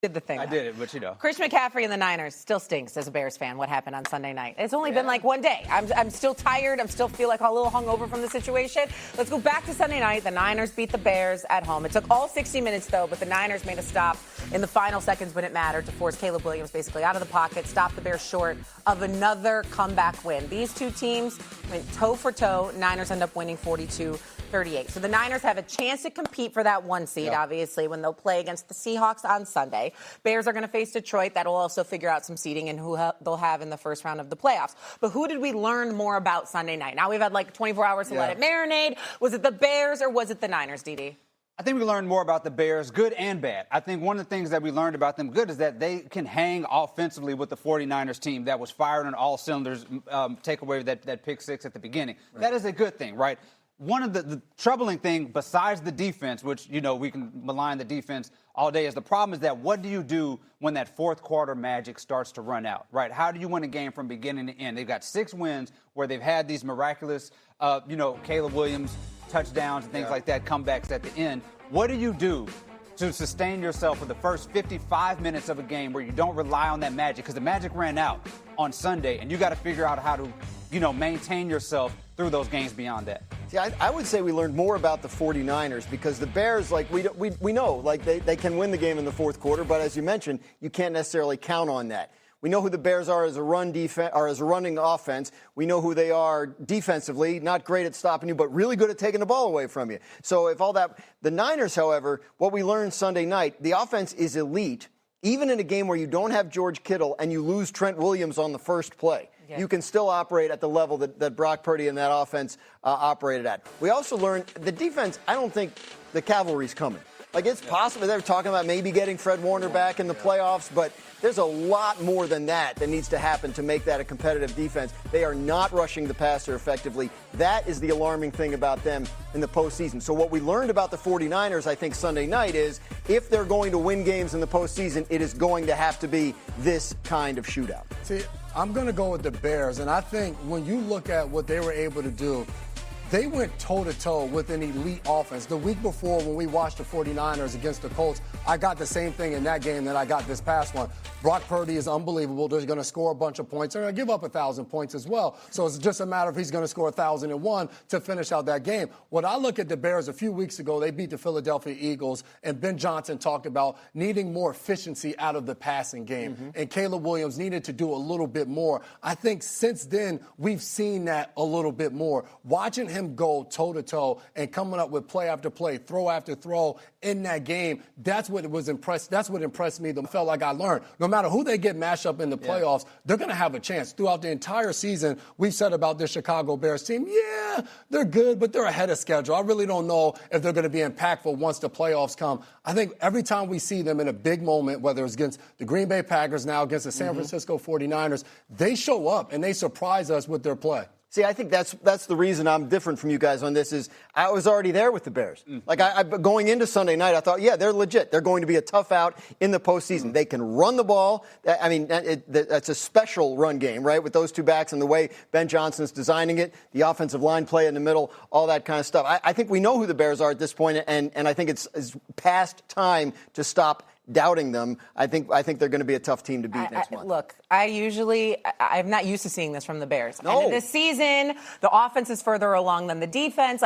Did the thing. I did it, but you know. Christian McCaffrey and the Niners still stinks as a Bears fan. What happened on Sunday night? It's only been like one day. I'm still tired. I still feel like a little hungover from the situation. Let's go back to Sunday night. The Niners beat the Bears at home. It took all 60 minutes, though, but the Niners made a stop in the final seconds when it mattered to force Caleb Williams basically out of the pocket, stop the Bears short of another comeback win. These two teams went toe for toe. Niners end up winning 42-38. So the Niners have a chance to compete for that one seed, obviously, when they'll play against the Seahawks on Sunday. Bears are going to face Detroit. That'll also figure out some seeding and who they'll have in the first round of the playoffs. But who did we learn more about Sunday night? Now we've had like 24 hours to let it marinate. Was it the Bears or was it the Niners, Didi? I think we learned more about the Bears, good and bad. I think one of the things that we learned about them good is that they can hang offensively with the 49ers team that was firing on all cylinders, take away that pick six at the beginning. Right. That is a good thing, right? One of the troubling thing, besides the defense, which, you know, we can malign the defense all day, is the problem is that what do you do when that fourth quarter magic starts to run out, right? How do you win a game from beginning to end? They've got 6 wins where they've had these miraculous, Caleb Williams touchdowns and things like that, comebacks at the end. What do you do to sustain yourself for the first 55 minutes of a game where you don't rely on that magic? Because the magic ran out on Sunday, and you got to figure out how to, maintain yourself through those games beyond that. See, I would say we learned more about the 49ers because the Bears, we know, they can win the game in the fourth quarter, but as you mentioned, you can't necessarily count on that. We know who the Bears are as a run defense or as a running offense. We know who they are defensively, not great at stopping you, but really good at taking the ball away from you. So if all that, the Niners, however, what we learned Sunday night, the offense is elite, even in a game where you don't have George Kittle and you lose Trent Williams on the first play. Yeah. You can still operate at the level that Brock Purdy and that offense operated at. We also learned the defense, I don't think the cavalry's coming. Like, it's possible they're talking about maybe getting Fred Warner back in the playoffs, but there's a lot more than that needs to happen to make that a competitive defense. They are not rushing the passer effectively. That is the alarming thing about them in the postseason. So what we learned about the 49ers, I think, Sunday night is if they're going to win games in the postseason, it is going to have to be this kind of shootout. See, I'm going to go with the Bears, and I think when you look at what they were able to do, they went toe-to-toe with an elite offense. The week before, when we watched the 49ers against the Colts, I got the same thing in that game that I got this past one. Brock Purdy is unbelievable. They're going to score a bunch of points. They're going to give up 1,000 points as well. So it's just a matter of he's going to score 1,001 to finish out that game. When I look at the Bears a few weeks ago, they beat the Philadelphia Eagles, and Ben Johnson talked about needing more efficiency out of the passing game. Mm-hmm. And Caleb Williams needed to do a little bit more. I think since then, we've seen that a little bit more. Watching him go toe-to-toe and coming up with play after play, throw after throw in that game, that's what impressed me. Felt like I learned. No matter who they get mashed up in the playoffs, they're going to have a chance. Throughout the entire season, we've said about this Chicago Bears team, yeah, they're good, but they're ahead of schedule. I really don't know if they're going to be impactful once the playoffs come. I think every time we see them in a big moment, whether it's against the Green Bay Packers, now against the San Francisco 49ers, they show up and they surprise us with their play. See, I think that's the reason I'm different from you guys on this is I was already there with the Bears. Like, I going into Sunday night, I thought, yeah, they're legit. They're going to be a tough out in the postseason. They can run the ball. I mean, that's a special run game, right, with those two backs and the way Ben Johnson's designing it, the offensive line play in the middle, all that kind of stuff. I think we know who the Bears are at this point, and I think it's past time to stop doubting them. I think they're going to be a tough team to beat next month. Look, I'm not used to seeing this from the Bears. No. And this season, the offense is further along than the defense.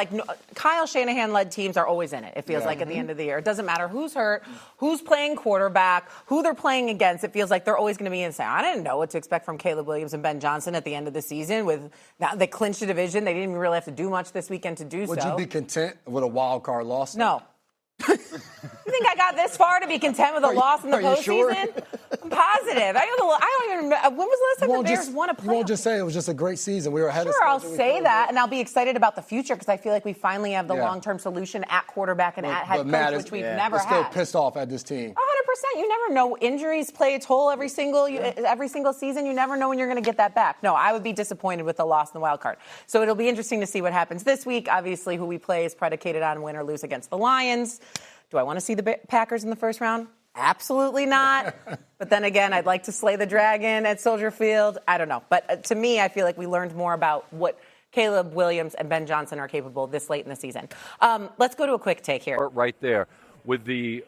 Kyle Shanahan-led teams are always in it, it feels like, at the end of the year. It doesn't matter who's hurt, who's playing quarterback, who they're playing against. It feels like they're always going to be insane. I didn't know what to expect from Caleb Williams and Ben Johnson at the end of the season. Now they clinched the division. They didn't even really have to do much this weekend to do so. Would you be content with a wild card loss? No. You think I got this far to be content with a loss in the postseason? Sure? I'm positive. I don't even remember. When was the last time the Bears won a playoff? You won't just say it was just a great season. We were ahead of schedule. Sure, I'll say that, and I'll be excited about the future because I feel like we finally have the long-term solution at quarterback and at head coach, which we've never had. Still pissed off at this team. 100%. You never know. Injuries play a toll every single season. You never know when you're going to get that back. No, I would be disappointed with the loss in the wild card. So it'll be interesting to see what happens this week. Obviously, who we play is predicated on win or lose against the Lions. Do I want to see the Packers in the first round? Absolutely not. But then again, I'd like to slay the dragon at Soldier Field. I don't know. But to me, I feel like we learned more about what Caleb Williams and Ben Johnson are capable this late in the season. Let's go to a quick take here. Right there. with the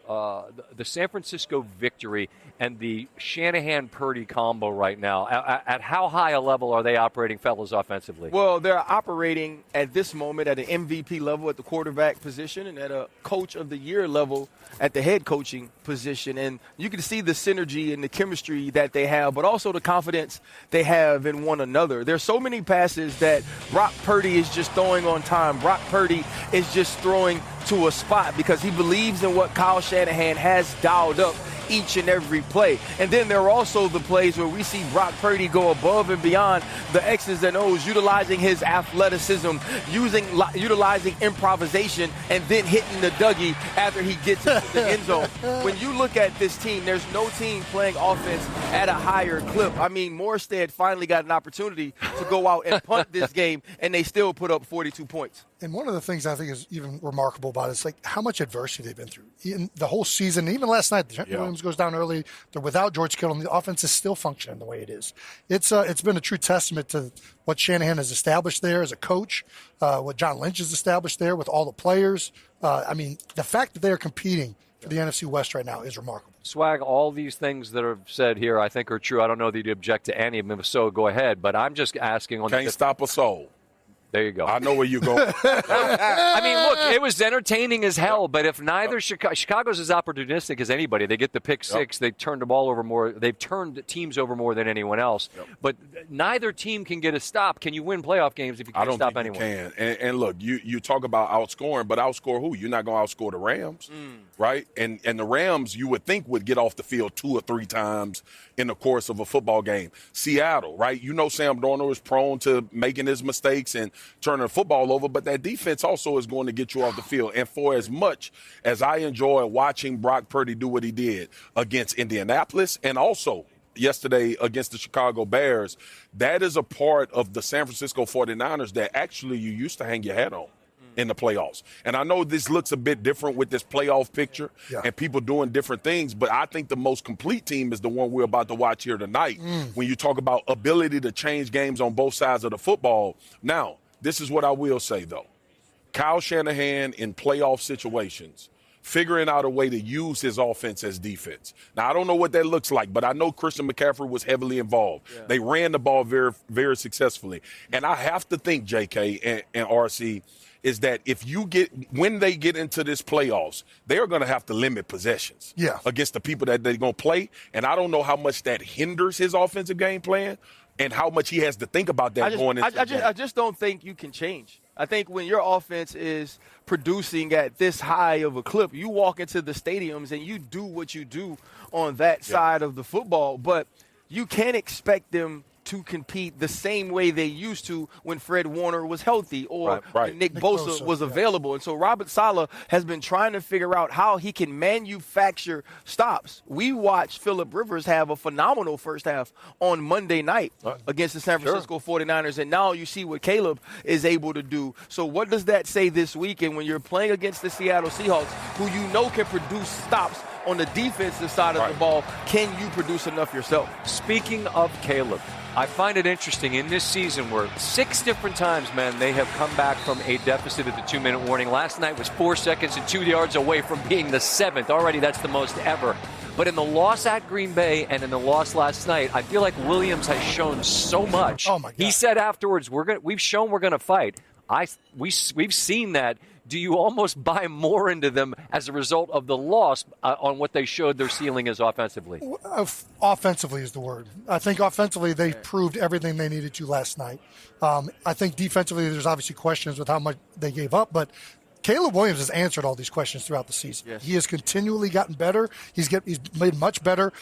San Francisco victory and the Shanahan-Purdy combo right now, at how high a level are they operating, fellas, offensively? Well, they're operating at this moment at an MVP level at the quarterback position and at a coach of the year level at the head coaching position. And you can see the synergy and the chemistry that they have, but also the confidence they have in one another. There's so many passes that Brock Purdy is just throwing on time. Brock Purdy is just throwing to a spot because he believes in what Kyle Shanahan has dialed up each and every play. And then there are also the plays where we see Brock Purdy go above and beyond the X's and O's, utilizing his athleticism, utilizing improvisation, and then hitting the Dougie after he gets into the end zone. When you look at this team, there's no team playing offense at a higher clip. I mean, Morstead finally got an opportunity to go out and punt this game, and they still put up 42 points. And one of the things I think is even remarkable about it is like how much adversity they've been through. In the whole season, even last night, Williams goes down early. They're without George Kittle, and the offense is still functioning the way it is. It's been a true testament to what Shanahan has established there as a coach, what John Lynch has established there with all the players. I mean, the fact that they are competing for the NFC West right now is remarkable. Swag, all these things that are said here I think are true. I don't know that you'd object to any of them, so go ahead. But I'm just asking on Can't stop a soul. There you go. I know where you're going. I mean, look, it was entertaining as hell, but if neither Chicago's as opportunistic as anybody. They get the pick six. They turned the ball over more. They've turned teams over more than anyone else. But neither team can get a stop. Can you win playoff games if you can't stop anyone? I don't think you can. And look, you talk about outscoring, but outscore who? You're not going to outscore the Rams, right? And the Rams, you would think, would get off the field 2 or 3 times in the course of a football game. Seattle, right? You know Sam Darnold is prone to making his mistakes and turning the football over, but that defense also is going to get you off the field. And for as much as I enjoy watching Brock Purdy do what he did against Indianapolis and also yesterday against the Chicago Bears, that is a part of the San Francisco 49ers that actually you used to hang your hat on in the playoffs. And I know this looks a bit different with this playoff picture and people doing different things, but I think the most complete team is the one we're about to watch here tonight when you talk about ability to change games on both sides of the football. Now, this is what I will say, though. Kyle Shanahan in playoff situations, figuring out a way to use his offense as defense. Now, I don't know what that looks like, but I know Christian McCaffrey was heavily involved. Yeah. They ran the ball very, very successfully. And I have to think, JK and RC, is that when they get into this playoffs, they're going to have to limit possessions against the people that they're going to play. And I don't know how much that hinders his offensive game plan and how much he has to think about that going into the game. I just don't think you can change. I think when your offense is producing at this high of a clip, you walk into the stadiums and you do what you do on that side of the football, but you can't expect them to compete the same way they used to when Fred Warner was healthy or when Nick Bosa was available. And so Robert Saleh has been trying to figure out how he can manufacture stops. We watched Phillip Rivers have a phenomenal first half on Monday night against the San Francisco 49ers, and now you see what Caleb is able to do. So what does that say this weekend when you're playing against the Seattle Seahawks, who you know can produce stops on the defensive side of the ball? Can you produce enough yourself? Speaking of Caleb, I find it interesting in this season where 6 different times, man, they have come back from a deficit at the 2-minute warning. Last night was 4 seconds and 2 yards away from being the 7th. Already that's the most ever. But in the loss at Green Bay and in the loss last night, I feel like Williams has shown so much. Oh, my God. He said afterwards, we've shown we're going to fight. We've seen that. Do you almost buy more into them as a result of the loss on what they showed their ceiling is offensively? Offensively is the word. I think offensively they proved everything they needed to last night. I think defensively there's obviously questions with how much they gave up, but Caleb Williams has answered all these questions throughout the season. Yes. He has continually gotten better. He's made much better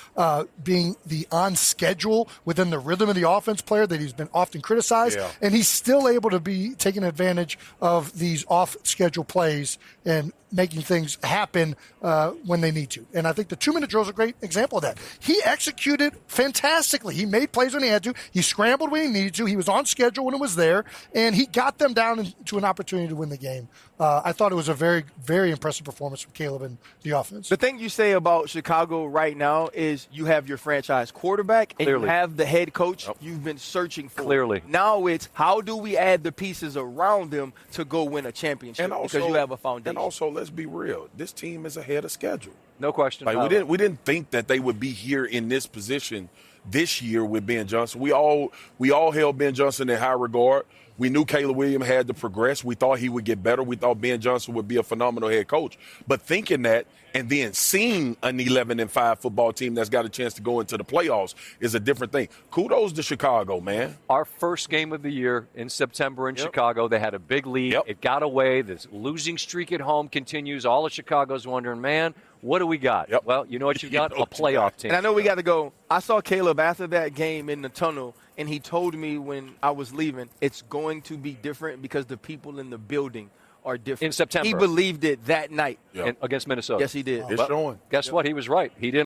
being the on schedule within the rhythm of the offense player that he's been often criticized. Yeah. And he's still able to be taking advantage of these off schedule plays and making things happen when they need to. And I think the 2-minute drill is a great example of that. He executed fantastically. He made plays when he had to. He scrambled when he needed to. He was on schedule when it was there. And he got them down into an opportunity to win the game. I thought it was a very, very impressive performance from Caleb and the offense. The thing you say about Chicago right now is you have your franchise quarterback and you have the head coach you've been searching for. Clearly. Now it's how do we add the pieces around them to go win a championship because you have a foundation. And also, let's be real. This team is ahead of schedule. No question. Like we didn't think that they would be here in this position this year with Ben Johnson. We all held Ben Johnson in high regard. We knew Caleb Williams had to progress. We thought he would get better. We thought Ben Johnson would be a phenomenal head coach. But thinking that and then seeing an 11-5 football team that's got a chance to go into the playoffs is a different thing. Kudos to Chicago, man. Our first game of the year in September in Chicago, they had a big lead. Yep. It got away. This losing streak at home continues. All of Chicago's wondering, man, what do we got? Yep. Well, you know what you got? A playoff team. And I know we got to go. I saw Caleb after that game in the tunnel, and he told me when I was leaving, it's going to be different because the people in the building are different. In September. He believed it that night. Yep. Against Minnesota. Yes, he did. It's showing. Guess what? He was right. He didn't.